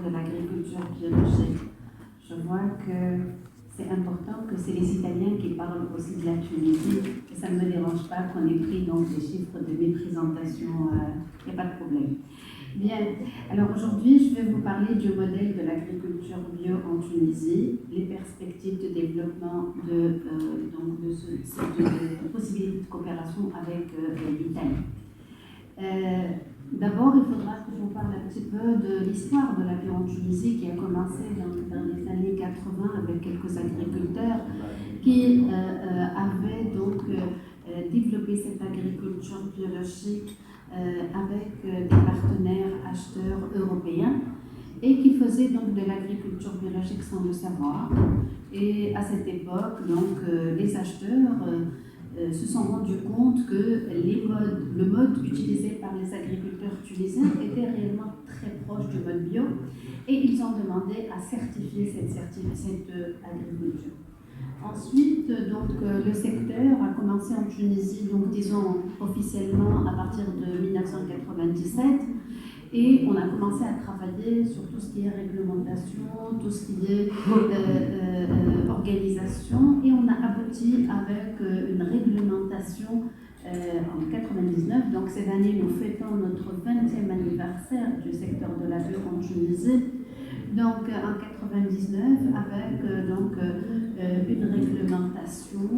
de l'agriculture biologique. Je vois que c'est important que c'est les Italiens qui parlent aussi de la Tunisie, et ça ne me dérange pas qu'on ait pris donc les chiffres de mes présentations, il n'y a pas de problème. Bien, alors aujourd'hui je vais vous parler du modèle de l'agriculture bio en Tunisie, les perspectives de développement de cette possibilité de coopération avec l'Italie. D'abord, il faudra que je vous parle un petit peu de l'histoire de la bio en Tunisie qui a commencé dans les années 80 avec quelques agriculteurs qui avaient donc développé cette agriculture biologique avec des partenaires acheteurs européens et qui faisaient donc de l'agriculture biologique sans le savoir. Et à cette époque, donc, les acheteurs se sont rendus compte que le mode utilisé par les agriculteurs tunisiens était réellement très proche du mode bio et ils ont demandé à certifier cette agriculture. Ensuite, donc, le secteur a commencé en Tunisie, donc disons officiellement à partir de 1997, et on a commencé à travailler sur tout ce qui est réglementation, tout ce qui est organisation, et on a abouti avec une réglementation en 1999. Donc cette année, nous fêtons notre 20e anniversaire du secteur de la bio en Tunisie. Donc en 1999, avec une réglementation,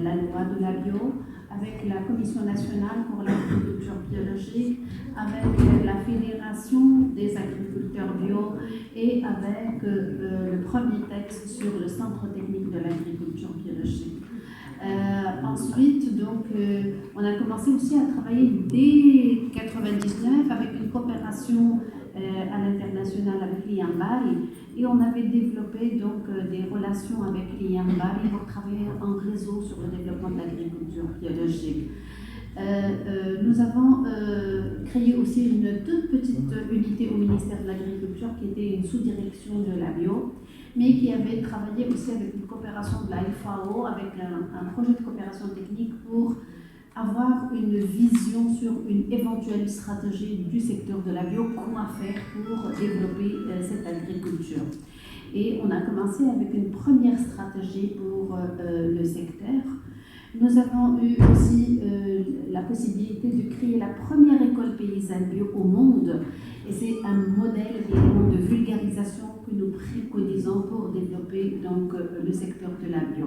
la loi de la bio, avec la Commission nationale pour l'agriculture biologique, avec la Fédération des agriculteurs bio et avec le premier texte sur le Centre technique de l'agriculture biologique. Ensuite, donc, on a commencé aussi à travailler dès 1999 avec une coopération à l'international avec l'IAMBARI, et on avait développé donc des relations avec l'IAMBARI pour travailler en réseau sur le développement de l'agriculture biologique. Nous avons créé aussi une toute petite unité au ministère de l'Agriculture qui était une sous-direction de la bio, mais qui avait travaillé aussi avec une coopération de la FAO, avec un projet de coopération technique pour avoir une vision sur une éventuelle stratégie du secteur de la bio, comment faire pour développer cette agriculture. Et on a commencé avec une première stratégie pour le secteur. Nous avons eu aussi la possibilité de créer la première école paysanne bio au monde, et c'est un modèle également de vulgarisation que nous préconisons pour développer donc, le secteur de la bio.